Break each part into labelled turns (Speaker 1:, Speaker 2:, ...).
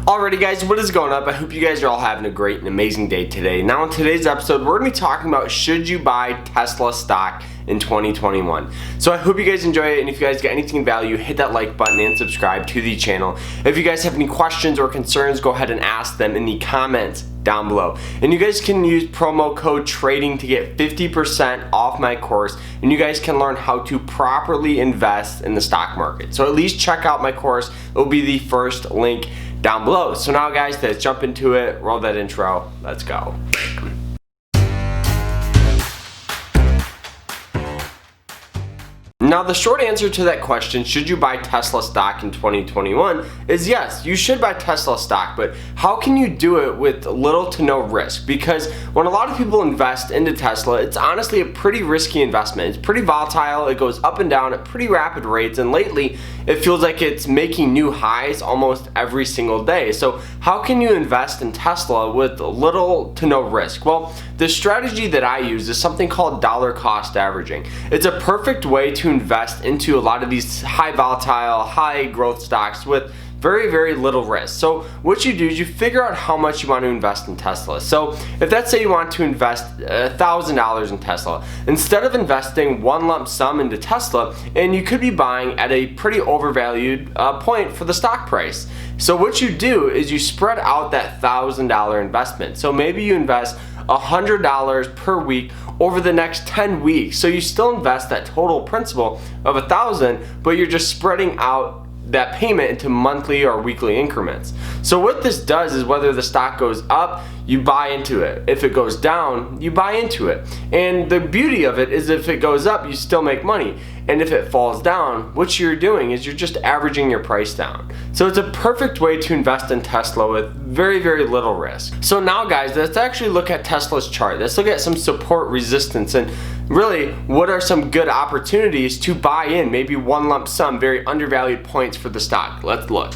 Speaker 1: Alrighty guys, what is going up? I hope you guys are all having a great and amazing day today. Now in today's episode, we're going to be talking about should you buy Tesla stock in 2021. So I hope you guys enjoy it, and if you guys get anything of value, hit that like button and subscribe to the channel. If you guys have any questions or concerns, go ahead and ask them in the comments down below. And you guys can use promo code TRADING to get 50% off my course, and you guys can learn how to properly invest in the stock market. So at least check out my course. It will be the first link down below. So now guys, let's jump into it. Roll that intro. Let's go. Now the short answer to that question, should you buy Tesla stock in 2021, is yes, you should buy Tesla stock, but how can you do it with little to no risk? Because when a lot of people invest into Tesla, it's honestly a pretty risky investment. It's pretty volatile, it goes up and down at pretty rapid rates, and lately it feels like it's making new highs almost every single day. So how can you invest in Tesla with little to no risk? Well, the strategy that I use is something called dollar cost averaging. It's a perfect way to invest into a lot of these high volatile, high growth stocks with very little risk. So what you do is you figure out how much you want to invest in Tesla. So if let's say you want to invest $1,000 in Tesla, instead of investing one lump sum into Tesla, and you could be buying at a pretty overvalued point for the stock price. So what you do is you spread out that $1,000 investment. So maybe you invest $100 per week over the next 10 weeks. So you still invest that total principal of $1,000, but you're just spreading out that payment into monthly or weekly increments. So what this does is whether the stock goes up, you buy into it. If it goes down, you buy into it. And the beauty of it is if it goes up, you still make money. And if it falls down, what you're doing is you're just averaging your price down. So it's a perfect way to invest in Tesla with very little risk. So now guys, let's actually look at Tesla's chart. Let's look at some support, resistance, and really what are some good opportunities to buy in, maybe one lump sum, very undervalued points for the stock. Let's look.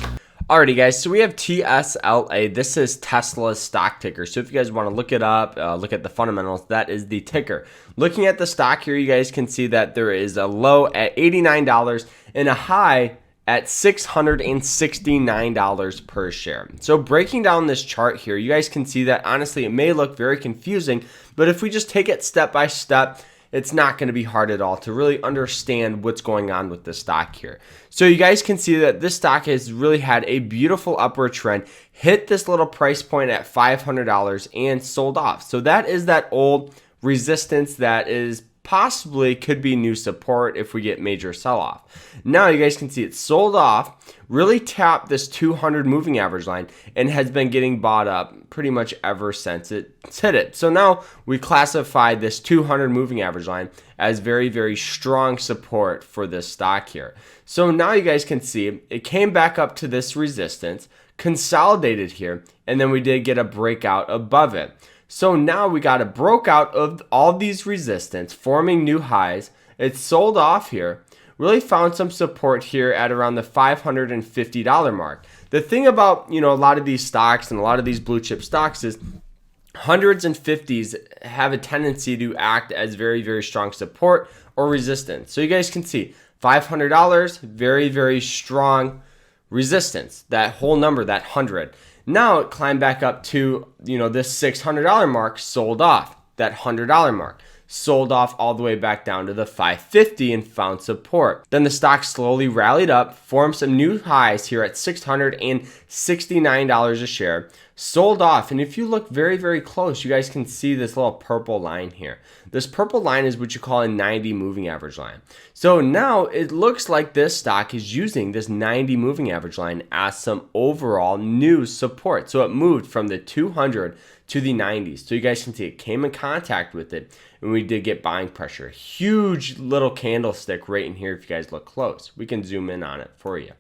Speaker 1: Alrighty guys, so we have TSLA. This is Tesla's stock ticker. So if you guys want to look it up, look at the fundamentals, that is the ticker. Looking at the stock here, you guys can see that there is a low at $89 and a high at $669 per share. So breaking down this chart here, you guys can see that honestly it may look very confusing, but if we just take it step by step, it's not going to be hard at all to really understand what's going on with this stock here. So you guys can see that this stock has really had a beautiful upward trend, hit this little price point at $500 and sold off. So that is that old resistance that is possibly could be new support if we get major sell-off. Now you guys can see it sold off, really tapped this 200 moving average line, and has been getting bought up pretty much ever since it's hit it. So now we classify this 200 moving average line as very strong support for this stock here. So now you guys can see it came back up to this resistance, consolidated here, and then we did get a breakout above it. So now we got a broke out of all these resistance, forming new highs. It sold off here, really found some support here at around the $550 mark. The thing about, a lot of these stocks and a lot of these blue chip stocks is hundreds and fifties have a tendency to act as very strong support or resistance. So you guys can see $500, very strong resistance, that whole number, that 100. Now it climbed back up to, this $600 mark, sold off. That $100 mark, sold off all the way back down to the $550 and found support. Then the stock slowly rallied up, formed some new highs here at $669 a share, sold off. And if you look very close, you guys can see this little purple line here. This purple line is what you call a 90 moving average line. So now it looks like this stock is using this 90 moving average line as some overall new support. So it moved from the 200 to the 90s. So you guys can see it came in contact with it, and we did get buying pressure. Huge little candlestick right in here if you guys look close. We can zoom in on it for you.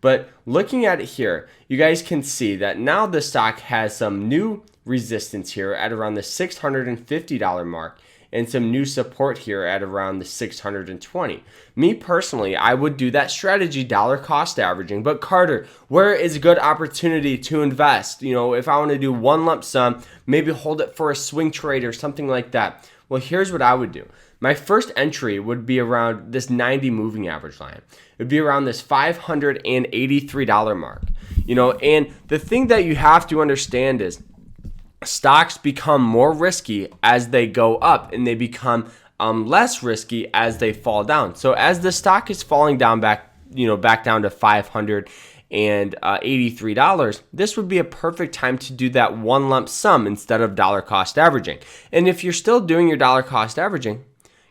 Speaker 1: But looking at it here, you guys can see that now the stock has some new resistance here at around the $650 mark. and some new support here at around the 620. Me personally, I would do that strategy, dollar cost averaging. But Carter, where is a good opportunity to invest? You know, if I want to do one lump sum, maybe hold it for a swing trade or something like that. Well, here's what I would do. My first entry would be around this 90 moving average line. It would be around this $583 mark. You know, and the thing that you have to understand is stocks become more risky as they go up, and they become less risky as they fall down. So as the stock is falling down back down to $583, this would be a perfect time to do that one lump sum instead of dollar cost averaging. And if you're still doing your dollar cost averaging,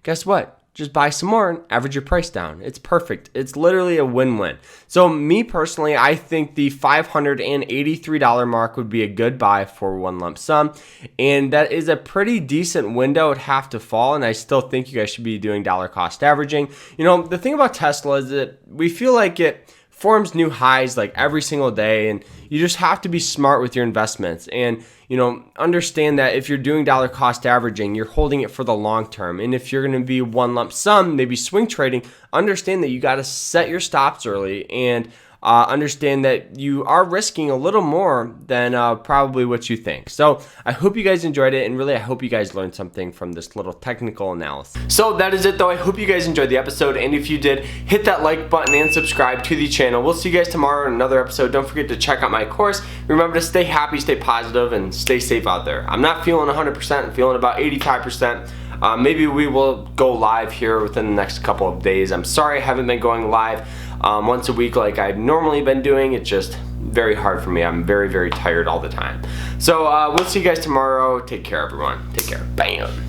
Speaker 1: guess what? Just buy some more and average your price down. It's perfect. It's literally a win-win. So me personally, I think the $583 mark would be a good buy for one lump sum. And that is a pretty decent window. It'd have to fall. And I still think you guys should be doing dollar cost averaging. You know, the thing about Tesla is that we feel like it forms new highs like every single day, and you just have to be smart with your investments and, you know, understand that if you're doing dollar cost averaging, you're holding it for the long term. And if you're going to be one lump sum, maybe swing trading, understand that you got to set your stops early and understand that you are risking a little more than probably what you think. So I hope you guys enjoyed it, and really I hope you guys learned something from this little technical analysis. So that is it though. I hope you guys enjoyed the episode, and if you did, hit that like button and subscribe to the channel. We'll see you guys tomorrow in another episode. Don't forget to check out my course. Remember to stay happy, stay positive, and stay safe out there. I'm not feeling 100%, I'm feeling about 85%. Maybe we will go live here within the next couple of days. I'm sorry I haven't been going live once a week like I've normally been doing. It's just very hard for me. I'm very, very tired all the time. So we'll see you guys tomorrow. Take care, everyone. Take care. Bam.